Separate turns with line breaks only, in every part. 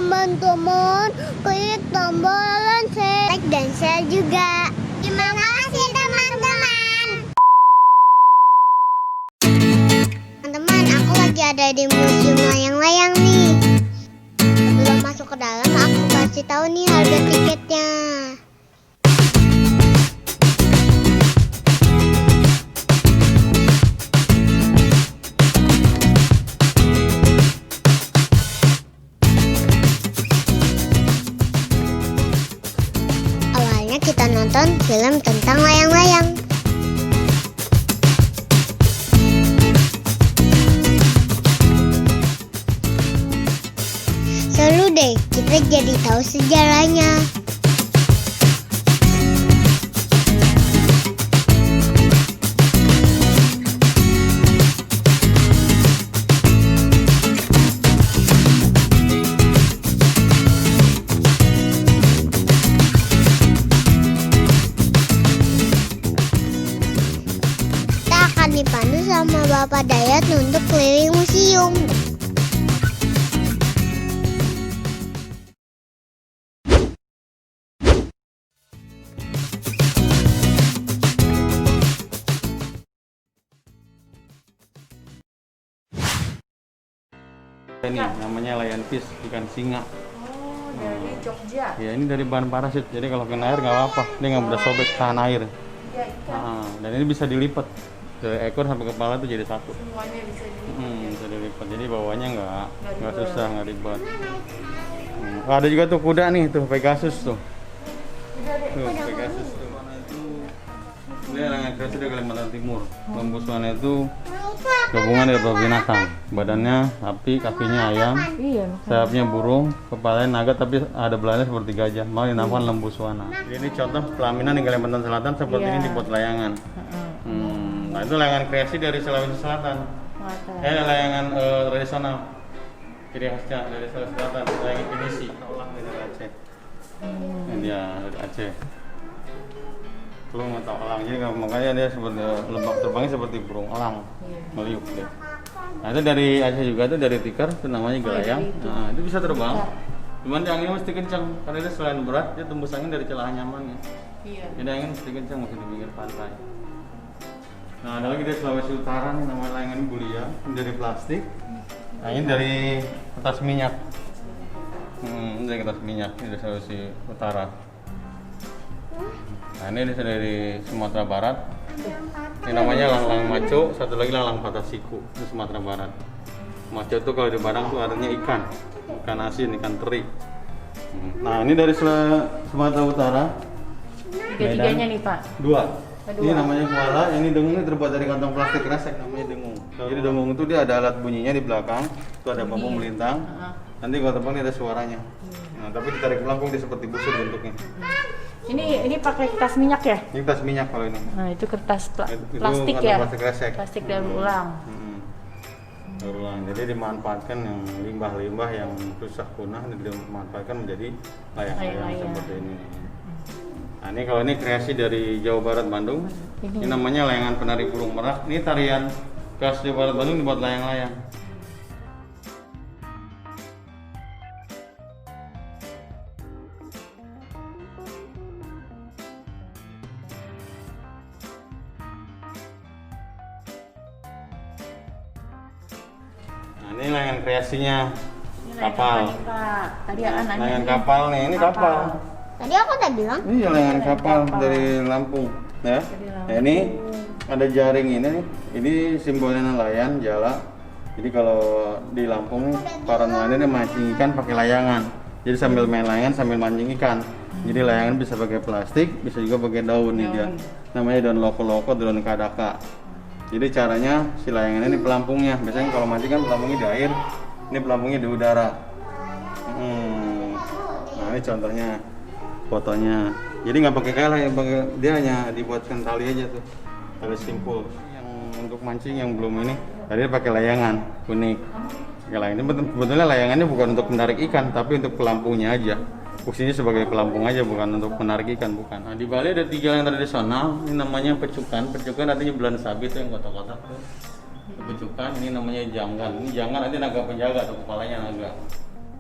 teman-teman, klik tombol lonceng, like dan share juga. Terima kasih teman-teman. Teman-teman, aku lagi ada di museum layang-layang nih. Sebelum masuk ke dalam, aku kasih tahu nih harga tiketnya. Kita nonton film tentang layang-layang. Seru deh, kita jadi tahu sejarahnya. Dipandu sama Bapak Dayat untuk keliling museum.
Ini namanya layan fish, ikan singa.
Oh, dari Jogja.
Ya, ini dari bahan parasit. Jadi kalau kena air nggak apa-apa, dia nggak mudah sobek tahan air.
Ya, ikan.
Dan ini bisa dilipat dari ekor sampai kepala tuh jadi satu.
Semuanya bisa dilipat.
Bisa dilipat. Jadi bawahnya nggak susah, nggak ribet. Ada juga tuh kuda nih, tuh Pegasus tuh. Tuh Pegasus tuh. Mana itu? Dia layangan kreasi dari Kalimantan Timur. Lembu suana itu gabungan dari beberapa binatang. Badannya sapi, kakinya ayam,
Iya.
sayapnya burung, kepalanya naga tapi ada belahnya seperti gajah. Malah dinamakan lembu suana. Jadi ini contoh pelaminan di Kalimantan Selatan seperti ini dibuat layangan. Nah itu layangan kreasi dari Sulawesi Selatan. Layangan tradisional. Ciri khasnya dari Sulawesi Selatan, layangan pinisi. Ulang dari Aceh. Ini dia dari Aceh. Belum atau elang, jadi makanya dia seperti lebak terbangnya seperti burung elang, meliuk deh. Nah itu dari Aceh juga, itu dari tikar, itu namanya gelayang. Nah itu bisa terbang, cuman dia anginnya mesti kencang, karena dia selain berat, dia tembus angin dari celah nyamannya. Jadi angin mesti kencang, mesti di pinggir pantai. Nah ada lagi dari Sulawesi Utara nih, namanya layangan bulia, ini dari plastik. Nah ini dari kertas minyak. Ini dari kertas minyak, ini dari Sulawesi Utara. Nah ini dari Sumatera Barat. Ini namanya lang-lang maco, satu lagi lang-lang patasiku, itu Sumatera Barat. Maco itu kalau di Padang tuh artinya ikan asin, ikan teri. Nah ini dari Sumatera Utara.
Tiga-tiganya nih Pak.
Dua. Ini namanya kuala, ini dengung ini terbuat dari kantong plastik kresek, namanya dengung. Jadi dengung itu dia ada alat bunyinya di belakang, itu ada bambu melintang. Nanti kalau terbang ini ada suaranya. Nah tapi ditarik melengkung dia seperti busur bentuknya.
Ini pakai kertas minyak ya?
Ini kertas minyak kalau ini.
Nah itu kertas plastik
itu
ya?
Plastik kresek.
Plastik daur ulang.
Daur ulang. Jadi dimanfaatkan yang limbah-limbah yang rusak punah dimanfaatkan menjadi layang-layang seperti ini. Nah ini kalau ini kreasi dari Jawa Barat Bandung. Ini namanya layangan penari burung merak. Ini tarian khas Jawa Barat Bandung dibuat layang-layang. Ini layangan kreasinya kapal.
Tadi anaknya
layangan kapal nih, ini kapal.
Tadi aku udah bilang.
Ini layangan kapal dari Lampung, ya. Nah, ini ada jaring ini nih. Ini simbolnya nelayan, jala. Jadi kalau di Lampung para nelayan ini mancing ikan pakai layangan. Jadi sambil main layangan sambil mancing ikan. Jadi layangan bisa pakai plastik, bisa juga pakai daun nih dia. Namanya daun loko-loko, daun kadaka. Jadi caranya si layangan ini pelampungnya. Biasanya kalau mancing kan pelampungnya di air, ini pelampungnya di udara. Nah ini contohnya fotonya. Jadi nggak pakai kalah, dia hanya dibuatkan tali aja tuh, tali simpul. Yang untuk mancing yang belum ini, tadi pakai layangan unik. Ini sebetulnya layangannya bukan untuk menarik ikan, tapi untuk pelampungnya aja. Fungsinya sebagai pelampung aja, bukan untuk menarik ikan, bukan. Nah, di Bali ada 3 yang tradisional. Ini namanya pecukan. Pecukan artinya bulan sabit tuh yang kotak-kotak tuh. Pecukan, ini namanya janggan. Ini janggan nanti naga penjaga atau kepalanya naga.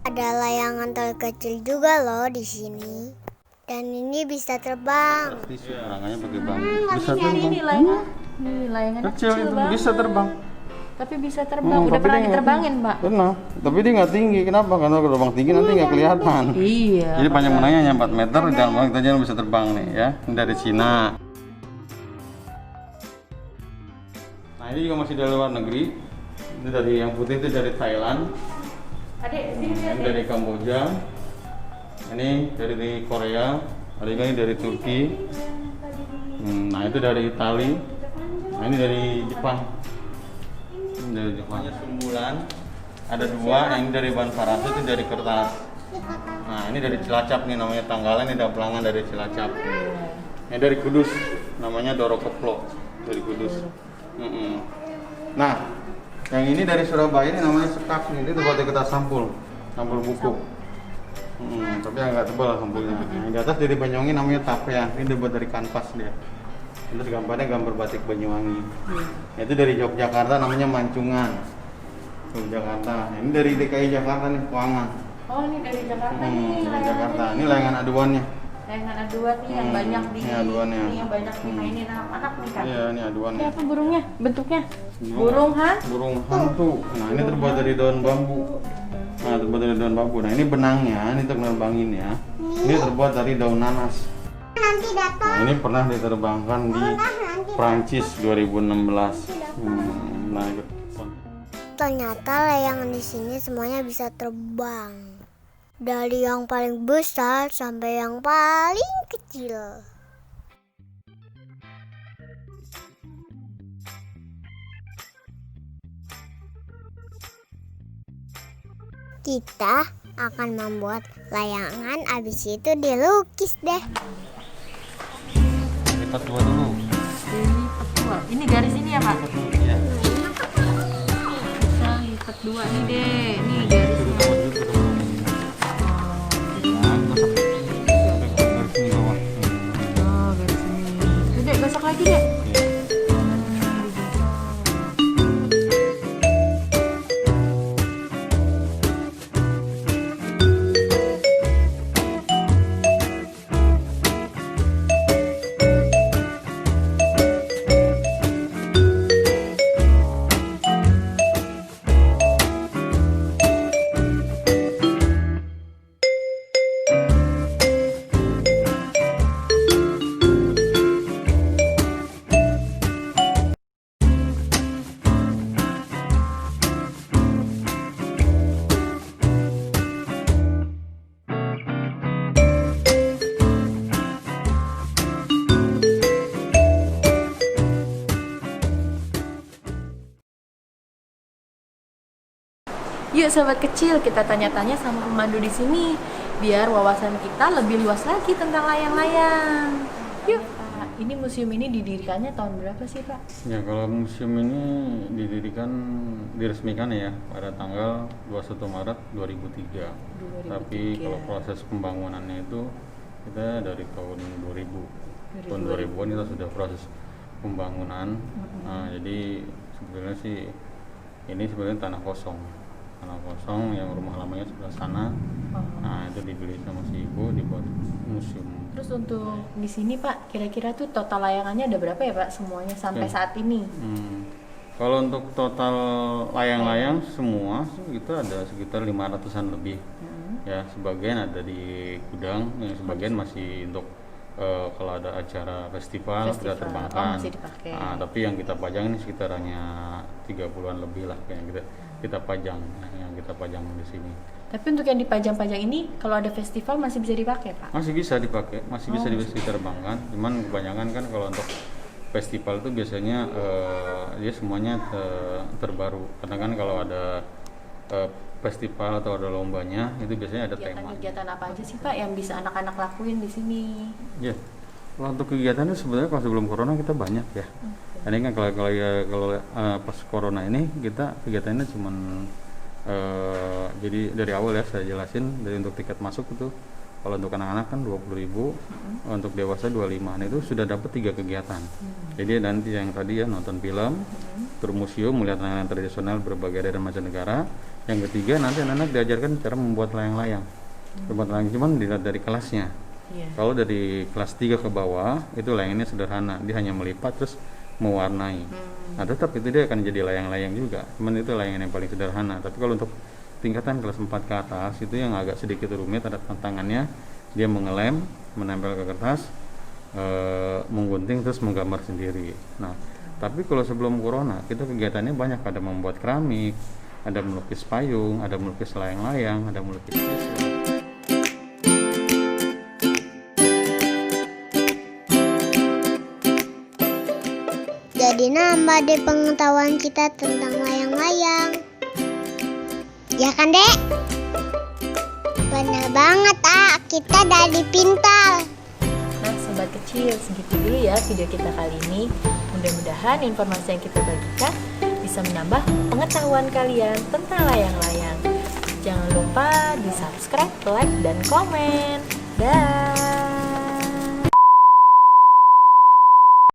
Ada layangan terkecil juga loh di sini. Dan ini bisa terbang.
Pasti layangannya pakai bambu. Bisa
Ini
terbang.
layangan. Ini layangannya
Kecil itu
banget.
bisa terbang.
Tapi bisa terbang. Udah
tapi
pernah
dia nggak
diterbangin,
tinggi.
Pak?
Pernah. Tapi dia nggak tinggi. Kenapa? Karena kalau terbang tinggi nanti nggak kelihatan.
Iya.
Jadi panjang menangnya hanya 4 meter, dalam kita jangan bisa terbang nih ya. Ini dari Cina. Nah ini juga masih dari luar negeri. Ini dari yang putih itu dari Thailand.
Adek, sini lihat.
Ini dari Kamboja. Ini dari Korea. Ada juga ini dari Turki. Nah itu dari Itali. Nah ini dari Jepang. Ini dari Jepang. Sumbulan. Ada dua. Yang ini dari bahan parasut, itu dari kertas. Nah ini dari Cilacap nih namanya tanggalan, ini ada pelangan dari Cilacap. Ini dari Kudus, namanya Dorokoplo dari Kudus. Nah yang ini dari Surabaya ini namanya sekak nih, itu buat kertas sampul buku. Tapi agak tebal sampulnya. Yang di atas dari Banyuwangi namanya tapean, ini dibuat dari kanvas dia. Terus gambarnya gambar batik Banyuwangi. Itu dari Yogyakarta namanya Mancungan. Yogyakarta. Ini dari DKI Jakarta nih, Kuangan.
Oh, ini dari Jakarta nih.
Dari Jakarta. Ini layangan aduannya.
Layangan aduan nih yang banyak di
ini aduannya.
ini yang banyak dimainin anak-anak nih kan.
Iya, ini
Ini
aduannya.
apa burungnya? Bentuknya? Burung
Burung hantu. Nah, ini terbuat dari daun bambu. Nah, terbuat dari daun bambu. Nah, ini benangnya, ini untuk nerbangin ya. Ini terbuat dari daun nanas.
Nanti datang.
Nah, ini pernah diterbangkan di Prancis 2016. Nah, itu.
Ternyata layangan di sini semuanya bisa terbang. Dari yang paling besar sampai yang paling kecil. Kita akan membuat layangan, abis itu dilukis deh.
Lipat dua dulu.
Ini garis ini ya, Pak?
Iya.
Bisa lipat dua nih deh. Nih garis. Oh, garis ini. Dek, gosok lagi deh. Yuk sobat kecil, kita tanya-tanya sama pemandu di sini biar wawasan kita lebih luas lagi tentang layang-layang. Yuk. Pak, ini museum ini didirikannya tahun berapa sih, Pak?
Ya, kalau museum ini diresmikan ya pada tanggal 21 Maret 2003.
2003.
Tapi kalau proses pembangunannya itu kita dari tahun 2000. Tahun 2000-an kita sudah proses pembangunan. Nah, jadi sebetulnya sih ini sebenarnya tanah kosong yang rumah lamanya sebelah sana. Nah, itu dibeli sama si ibu, dibuat museum.
Terus untuk di sini Pak, kira-kira tuh total layangannya ada berapa ya Pak semuanya sampai saat ini?
Kalau untuk total layang-layang semua itu ada sekitar 500-an lebih. Ya, sebagian ada di gudang, yang sebagian masih untuk kalau ada acara festival kita terbangkan.
Masih dipakai.
Nah, tapi yang kita pajang ini sekitar hanya 30-an lebih lah yang kita pajang, yang kita pajang di sini.
Tapi untuk yang dipajang-pajang ini, kalau ada festival masih bisa dipakai Pak?
Masih bisa dipakai, masih bisa diterbangkan. Cuman kebanyakan kan kalau untuk festival itu biasanya dia semuanya terbaru. Karena kan kalau ada festival atau ada lombanya itu biasanya ada tema.
Kegiatan apa aja sih Pak yang bisa anak-anak lakuin di sini?
Ya, kalau untuk kegiatannya sebenarnya kalau sebelum corona kita banyak ya. Ini kan kalau pas corona ini kita kegiatannya cuman jadi dari awal ya saya jelasin, dari untuk tiket masuk itu Kalau untuk anak-anak kan 20.000, untuk dewasa 25. Nah, itu sudah dapat 3 kegiatan. Jadi nanti yang tadi ya nonton film, tur museum, melihat layang-layang tradisional berbagai daerah mancanegara. Yang ketiga nanti anak-anak diajarkan cara membuat layang-layang. Membuat layang cuman dilihat dari kelasnya. Kalau dari kelas 3 ke bawah itu layangnya sederhana, dia hanya melipat terus mewarnai. Nah, tetap itu dia akan jadi layang-layang juga. Cuman itu layangan yang paling sederhana. Tapi kalau untuk tingkatan kelas 4 ke atas itu yang agak sedikit rumit, ada tantangannya, dia mengelem, menempel ke kertas, menggunting terus menggambar sendiri. Nah, tapi kalau sebelum corona kita kegiatannya banyak, ada membuat keramik, ada melukis payung, ada melukis layang-layang, ada melukis tisu.
Jadi nambah deh pengetahuan kita tentang layang-layang. Ya kan, Dek? Bener banget, kita dari pintar.
Nah, sobat kecil, segitu dulu ya video kita kali ini. Mudah-mudahan informasi yang kita bagikan bisa menambah pengetahuan kalian tentang layang-layang. Jangan lupa di subscribe, like, dan komen. Dah.